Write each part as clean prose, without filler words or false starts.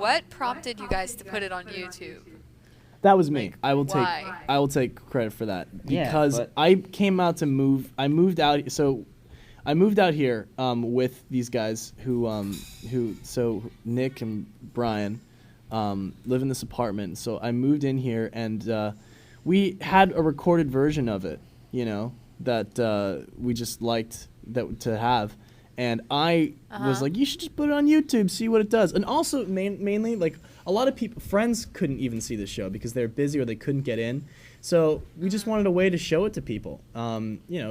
what prompted you guys to put it on YouTube? That was me. Why? I will take credit for that Yeah, because but- I came out to move. I moved out. So I moved out here with these guys so Nick and Brian live in this apartment. So I moved in here and we had a recorded version of it, that we just liked to have. And I was like, you should just put it on YouTube, see what it does. And also, mainly, like, a lot of friends couldn't even see the show because they were busy or they couldn't get in. So we just wanted a way to show it to people,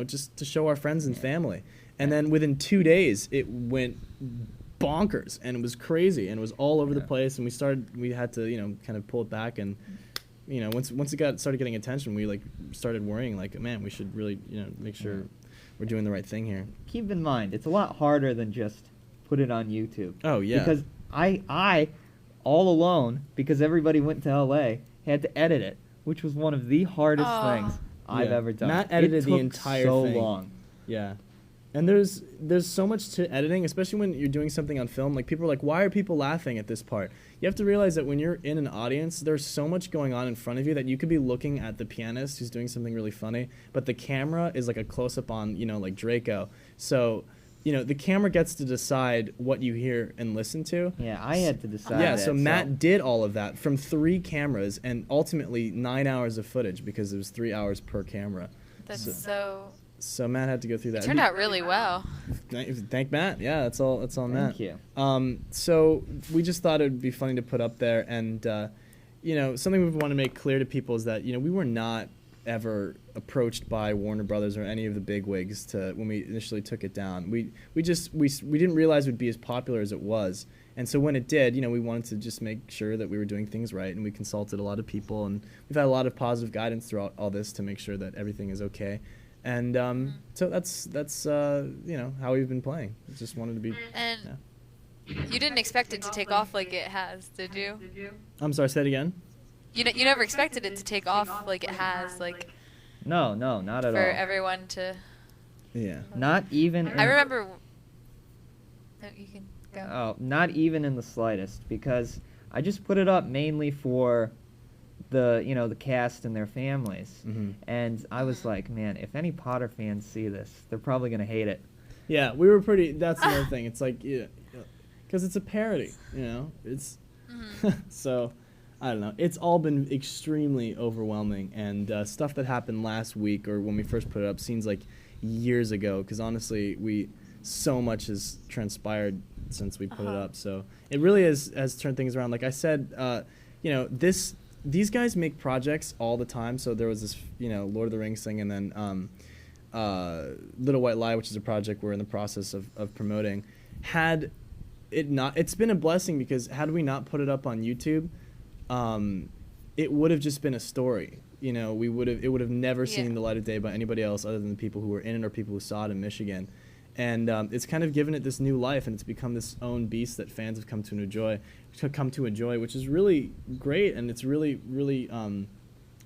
just to show our friends and family. And then within 2 days, it went bonkers, and it was crazy, and it was all over the place. And we had to, kind of pull it back. And, once it started getting attention, we, started worrying, man, we should really, make sure we're doing the right thing here. Keep in mind, it's a lot harder than just put it on YouTube. Oh, yeah. Because I all alone, because everybody went to LA, had to edit it, which was one of the hardest things I've ever done. Matt edited it the took entire so thing. long. Yeah. And there's so much to editing, especially when you're doing something on film. Like, people are like, why are people laughing at this part? You have to realize that when you're in an audience, there's so much going on in front of you that you could be looking at the pianist who's doing something really funny, but the camera is like a close-up on, like Draco. So, the camera gets to decide what you hear and listen to. Yeah, I had to decide Yeah, that, so Matt did all of that from 3 cameras and ultimately 9 hours of footage because it was 3 hours per camera. That's So Matt had to go through that. It turned out really well. Thank Matt. Yeah, that's all Matt. Thank you. So we just thought it would be funny to put up there, and something we want to make clear to people is that we were not ever approached by Warner Brothers or any of the big wigs when we initially took it down. We didn't realize it would be as popular as it was, and so when it did, we wanted to just make sure that we were doing things right, and we consulted a lot of people, and we've had a lot of positive guidance throughout all this to make sure that everything is okay. And so that's how we've been playing. Just wanted to be. And you didn't expect it to take off like it has, did you? I'm sorry. Say it again. You never expected it to take off like it has, like. No, not at all. For everyone to. Yeah. Not even. I remember. No, you can go. Oh, not even in the slightest, because I just put it up mainly for the cast and their families. Mm-hmm. And I was like, man, if any Potter fans see this, they're probably going to hate it. Yeah, we were pretty. That's another thing. It's like, because it's a parody, It's so I don't know. It's all been extremely overwhelming, and stuff that happened last week or when we first put it up seems like years ago. Because honestly, so much has transpired since we put it up. So it really has turned things around. Like I said, These guys make projects all the time. So there was this, Lord of the Rings thing, and then Little White Lie, which is a project we're in the process of promoting. It's been a blessing because had we not put it up on YouTube, it would have just been a story. It would have never seen the light of day by anybody else other than the people who were in it or people who saw it in Michigan. And it's kind of given it this new life, and it's become this own beast that fans have come to enjoy, which is really great, and it's really, really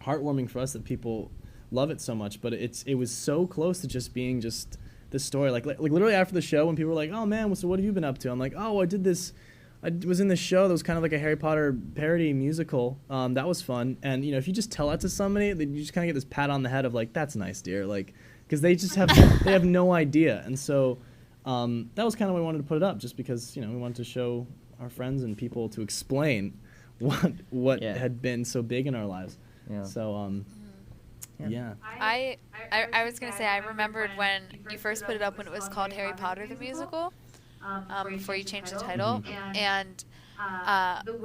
heartwarming for us that people love it so much. But it was so close to just being just the story. Like literally after the show, when people were like, "Oh man, so what have you been up to?" I'm like, "Oh, I did this. I was in this show that was kind of like a Harry Potter parody musical. That was fun." And if you just tell that to somebody, then you just kind of get this pat on the head of like, "That's nice, dear." Like. Because they just have no idea, and so that was kind of why we wanted to put it up, just because we wanted to show our friends and people to explain what had been so big in our lives. Yeah. So yeah. I was gonna say I remembered when you first put it up when it was called Harry Potter the Musical, before you changed the title, and.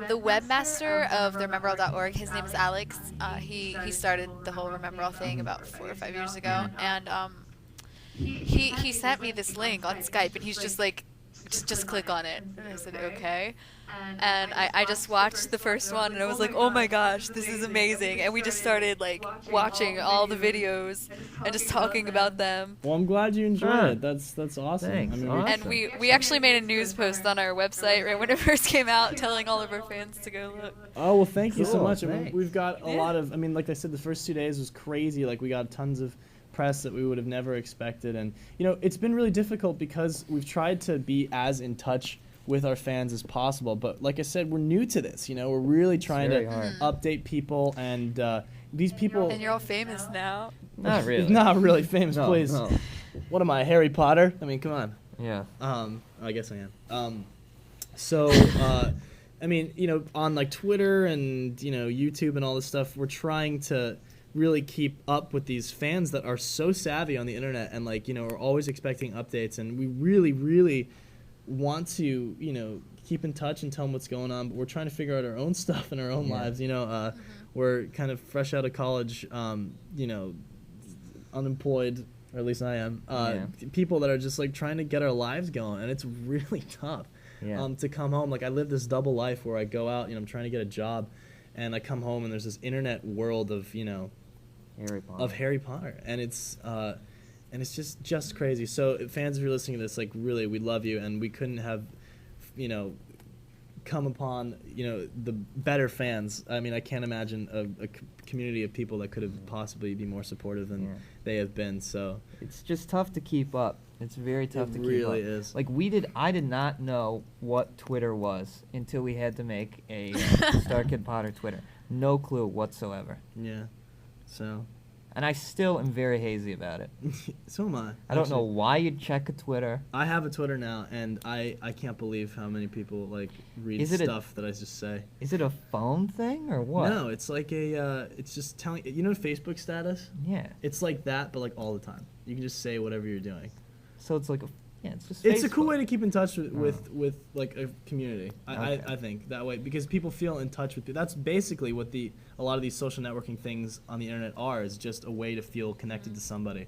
The webmaster of the Remembrall.org, his name is Alex. He started the whole Remembrall thing about 4 or 5 years ago, and he sent me this link on Skype, and he's just like, just click on it. And I said, okay. And I just watched the first one, and I was like, oh my gosh, this is amazing. And we just started like watching all the videos and just talking about them. Well, I'm glad you enjoyed it. That's awesome. Thanks. Awesome. And we actually made a news post on our website right when it first came out, telling all of our fans to go look. Oh, well, thank you so much. Thanks. We've got a lot of, like I said, the first 2 days was crazy. Like, we got tons of press that we would have never expected. And, it's been really difficult because we've tried to be as in touch with our fans as possible. But like I said, we're new to this. You know, we're really trying to update people, and these people. And you're all famous now. Not really. Not really famous, No, please. no. What am I, Harry Potter? I mean, come on. Yeah. I guess I am. I mean, you know, on like Twitter and, you know, YouTube and all this stuff, we're trying to really keep up with these fans that are so savvy on the internet and, like, you know, are always expecting updates. And we really, really want to, you know, keep in touch and tell them what's going on. But we're trying to figure out our own stuff in our own lives. You know, we're kind of fresh out of college, you know, unemployed, or at least I am. People that are just like trying to get our lives going, and it's really tough. To come home. Like, I live this double life where I go out, you know, I'm trying to get a job, and I come home and there's this internet world of, you know, Harry Potter, and it's just crazy. So fans, if you're listening to this, like, really, we love you, and we couldn't have, you know, come upon, you know, the better fans. I mean, I can't imagine a community of people that could have possibly be more supportive than they have been. So it's just tough to keep up. It's very tough to keep up. It really is. Like, I did not know what Twitter was until we had to make a Starkid Potter Twitter. No clue whatsoever. Yeah. So. And I still am very hazy about it. So am I. I don't know why you'd check a Twitter. I have a Twitter now, and I can't believe how many people, like, read stuff that I just say. Is it a phone thing or what? No, it's like it's just telling, you know, Facebook status? Yeah. It's like that, but like all the time. You can just say whatever you're doing. So it's like it's just It's Facebook. a cool way to keep in touch with like a community. I think that way, because people feel in touch with you. That's basically what a lot of these social networking things on the internet are, is just a way to feel connected to somebody,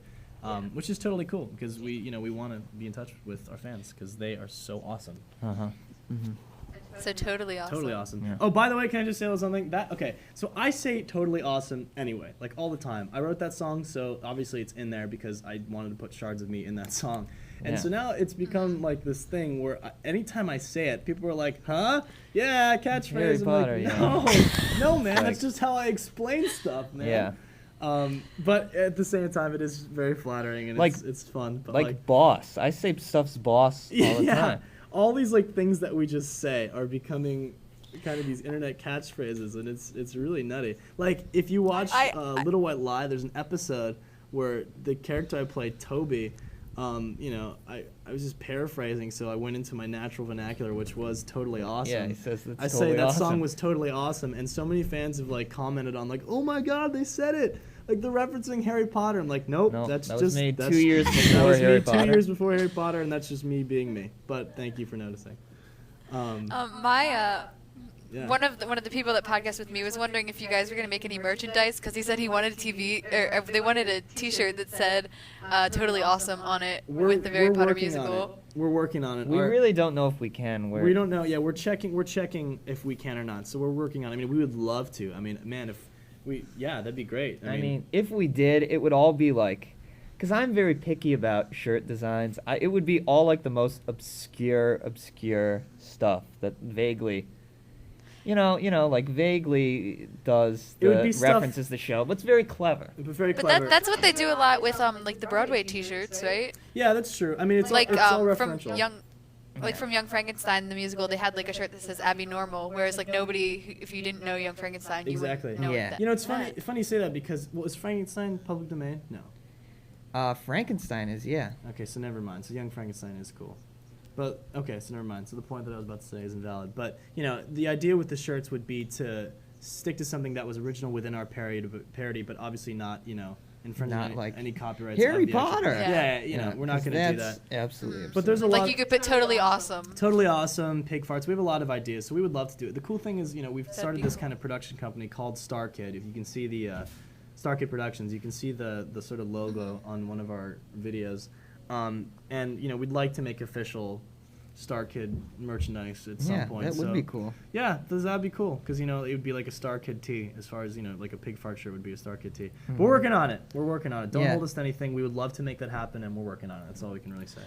which is totally cool, because we want to be in touch with our fans because they are so awesome. So totally awesome. Totally awesome. Yeah. Oh, by the way, can I just say a little something? Okay, so I say totally awesome anyway, like all the time. I wrote that song, so obviously it's in there because I wanted to put Shards of Me in that song. And so now it's become like this thing where anytime I say it, people are like, huh? Yeah, catchphrase. Harry Potter, No, man, that's just how I explain stuff, man. Yeah. But at the same time, it is very flattering, and it's fun. But like boss. I say stuff's boss all the time. All these like things that we just say are becoming kind of these internet catchphrases, and it's really nutty. Like, if you watch Little White Lie, there's an episode where the character I play, Toby, you know, I was just paraphrasing, so I went into my natural vernacular, which was totally awesome. Yeah, he says that's I totally say that awesome. song was totally awesome, and so many fans have like commented on, like, oh my god, they said it. Like, they're referencing Harry Potter. I'm like, nope, that just was made that's 2 years that before was Harry made Potter. 2 years before Harry Potter, and that's just me being me. But thank you for noticing. One of the people that podcast with me was wondering if you guys were going to make any merchandise, because he said he wanted they wanted a T-shirt that said "Totally Awesome" on it with the Harry Potter musical. We're working on it. We really don't know if we can. We don't know. Yeah, we're checking if we can or not. So we're working on it. I mean, we would love to. I mean, man, if that'd be great. I mean, if we did, it would all be like, because I'm very picky about shirt designs. It would be all like the most obscure stuff that vaguely, like vaguely does the references the show, but it's very clever. Very clever. But that's what they do a lot with like the Broadway T-shirts, right? Yeah, that's true. I mean, it's like all from referential. From Young Frankenstein, the musical, they had like a shirt that says Abby Normal, whereas like nobody, if you didn't know Young Frankenstein, you wouldn't know that. You know, it's funny you say that, because was Frankenstein public domain? No. Frankenstein is, yeah. Okay, so never mind. So Young Frankenstein is cool. But, okay, so never mind. So the point that I was about to say is invalid. But, you know, the idea with the shirts would be to stick to something that was original within our parody, but obviously not, you know, infringing any copyrights. Harry Potter. We're not going to do that. Absolutely absurd. But there's a lot. Like, you could put Totally Awesome. Totally Awesome, Pig Farts. We have a lot of ideas, so we would love to do it. The cool thing is, you know, we've started this kind of production company called Starkid. If you can see the Starkid Productions, you can see the sort of logo on one of our videos. And, you know, we'd like to make official Starkid merchandise at some point. Yeah, that would be cool. Yeah, that'd be cool, because, you know, it would be like a Starkid tee, as far as, you know, like a Pig Fart shirt would be a Starkid tee. But we're working on it. Don't hold us to anything. We would love to make that happen, and we're working on it. That's all we can really say.